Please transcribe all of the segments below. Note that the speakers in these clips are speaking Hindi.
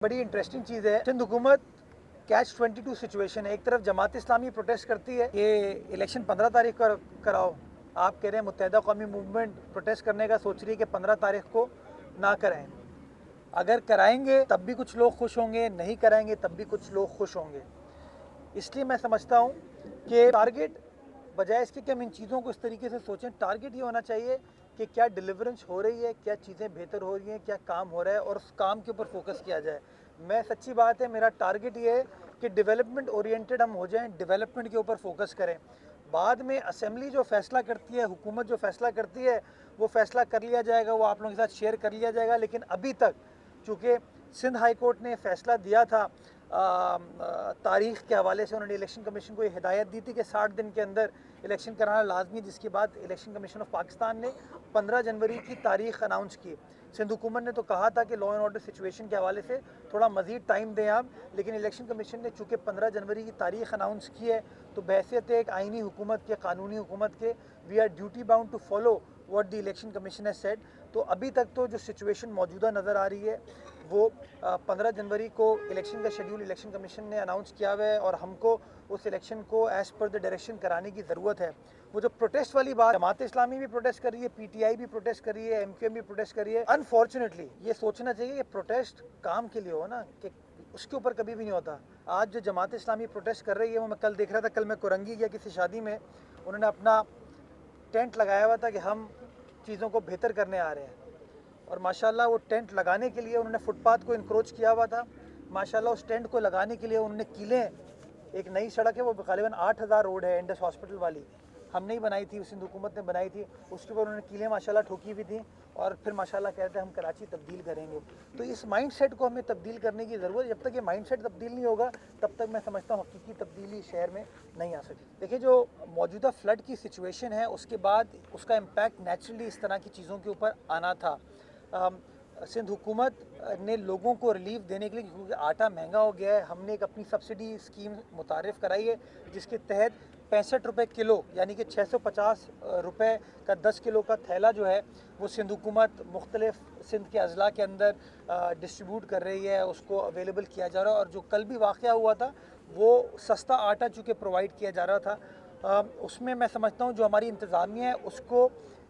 बड़ी इंटरेस्टिंग चीज़ है। सिंध हुकूमत कैच 22 सिचुएशन है। एक तरफ जमात इस्लामी प्रोटेस्ट करती है कि इलेक्शन 15 तारीख को कराओ। आप कह रहे हैं मुत्तहिदा कौमी मूवमेंट प्रोटेस्ट करने का सोच रही है कि 15 तारीख को ना कराएं। अगर कराएंगे तब भी कुछ लोग खुश होंगे, नहीं कराएंगे तब भी कुछ लोग खुश होंगे। इसलिए मैं समझता हूँ कि टारगेट बजाय इसके कि हम इन चीज़ों को इस तरीके से सोचें, टारगेट ये होना चाहिए कि क्या डिलीवरेंस हो रही है, क्या चीज़ें बेहतर हो रही हैं, क्या काम हो रहा है और उस काम के ऊपर फोकस किया जाए। मैं सच्ची बात है, मेरा टारगेट ये है कि डेवलपमेंट ओरिएंटेड हम हो जाएं, डेवलपमेंट के ऊपर फोकस करें। बाद में असेंबली जो फैसला करती है, हुकूमत जो फैसला करती है, वो फैसला कर लिया जाएगा, वो आप लोगों के साथ शेयर कर लिया जाएगा। लेकिन अभी तक चूँकि सिंध हाई कोर्ट ने फैसला दिया था, तारीख़ के हवाले से उन्होंने इलेक्शन कमीशन को ये हिदायत दी थी कि 60 दिन के अंदर इलेक्शन कराना लाजमी, जिसके बाद इलेक्शन कमीशन ऑफ पाकिस्तान ने 15 जनवरी की तारीख़ अनाउंस की। सिंध हुकूमत ने तो कहा था कि लॉ एंड ऑर्डर सिचुएशन के हवाले से थोड़ा मज़ीद टाइम दें आप, लेकिन इलेक्शन कमीशन ने चूँकि 15 जनवरी की तारीख़ अनाउंस की है, तो बहैसियत एक आइनी हुकूमत के, कानूनी हुकूमत के, we are duty bound to follow what the Election Commission has said. तो अभी तक तो जो सिचुएशन मौजूदा नज़र आ रही है वो 15 जनवरी को इलेक्शन का शेड्यूल इलेक्शन कमीशन ने अनाउंस किया हुआ है और हमको उस इलेक्शन को एज़ पर द डायरेक्शन कराने की ज़रूरत है। वो जो प्रोटेस्ट वाली बात, जमात इस्लामी भी प्रोटेस्ट कर रही है, पीटीआई भी प्रोटेस्ट कर रही है, एमक्यूएम भी प्रोटेस्ट कर रही है। अनफॉर्चुनेटली ये सोचना चाहिए कि प्रोटेस्ट काम के लिए हो ना, कि उसके ऊपर कभी भी नहीं होता। आज जो जमात इस्लामी प्रोटेस्ट कर रही है, वो मैं कल देख रहा था, कल मैं कोरंगी गया किसी शादी में, उन्होंने अपना टेंट लगाया हुआ था कि हम चीज़ों को बेहतर करने आ रहे हैं। और माशाल्लाह वो टेंट लगाने के लिए उन्होंने फुटपाथ को इंक्रोच किया हुआ था। माशाल्लाह उस टेंट को लगाने के लिए उन्होंने कीलें, एक नई सड़क है वो ग़ालिबन 8000 रोड है, इंडस हॉस्पिटल वाली, हम नहीं बनाई थी, सिंध हुकूमत ने बनाई थी, उसके ऊपर उन्होंने कीलें माशाल्लाह ठोकी हुई थी और फिर माशाल्लाह कहते हैं हम कराची तब्दील करेंगे। तो इस माइंड सेट को हमें तब्दील करने की ज़रूरत है। जब तक ये माइंड सेट तब्दील नहीं होगा तब तक मैं समझता हूँ हकीकी तब्दीली शहर में नहीं आ सकती। देखिए, जो मौजूदा फ्लड की सिचुएशन है उसके बाद उसका इम्पैक्ट नेचुरली इस तरह की चीज़ों के ऊपर आना था। सिंध हुकूमत ने लोगों को रिलीफ देने के लिए, क्योंकि आटा महंगा हो गया है, हमने एक अपनी सब्सिडी स्कीम मुतारिफ़ कराई है जिसके तहत 65 रुपये किलो यानी कि 650 रुपये का 10 किलो का थैला जो है वो सिंध हुकूमत मुख्तलिफ सिंध के अज़ला के अंदर डिस्ट्रीब्यूट कर रही है, उसको अवेलेबल किया जा रहा है। और जो कल भी वाक़या हुआ था वो सस्ता आटा चूँकि प्रोवाइड किया जा रहा था, उसमें मैं समझता हूँ जो हमारी इंतज़ामिया है उसको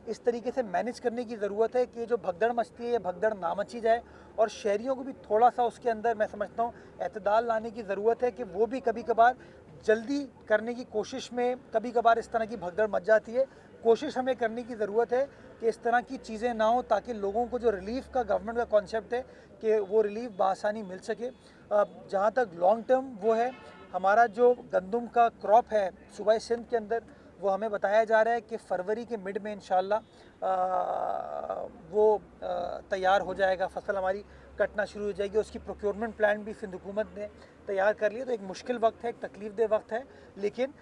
इस तरीके से मैनेज करने की ज़रूरत है कि जो भगदड़ मचती है ये भगदड़ ना मची जाए, और शहरियों को भी थोड़ा सा उसके अंदर मैं समझता हूँ एतदाल लाने की ज़रूरत है कि वो भी कभी कभार जल्दी करने की कोशिश में कभी कभार इस तरह की भगदड़ मच जाती है। कोशिश हमें करने की ज़रूरत है कि इस तरह की चीज़ें ना हो, ताकि लोगों को जो रिलीफ़ का गवर्नमेंट का कॉन्सेप्ट है कि वो रिलीफ़ बआसानी मिल सके। जहाँ तक लॉन्ग टर्म वो है, हमारा जो गंदम का क्रॉप है सूबा सिंध के अंदर, वो हमें बताया जा रहा है कि फरवरी के मिड में इंशाल्लाह वो तैयार हो जाएगा, फसल हमारी कटना शुरू हो जाएगी। उसकी प्रोक्योरमेंट प्लान भी सिंध हुकूमत ने तैयार कर लिया। तो एक मुश्किल वक्त है, एक तकलीफ़देह वक्त है, लेकिन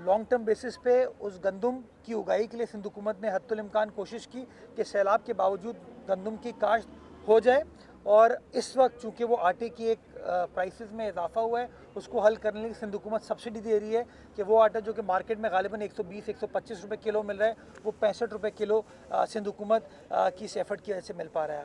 लॉन्ग टर्म बेसिस पे उस गंदम की उगाई के लिए सिंध हुकूमत ने हद्दुल इम्कान कोशिश की कि सैलाब के बावजूद गंदम की काश्त हो जाए। और इस वक्त चूँकि वो आटे की एक प्राइसेस में इजाफा हुआ है, उसको हल करने के लिए सिंध हुकूमत सब्सिडी दे रही है कि वो आटा जो कि मार्केट में ग़ालिबन 120-125 रुपये किलो मिल रहा है, वो 65 रुपये किलो सिंध हुकूमत की इस एफर्ट की वजह से मिल पा रहा है।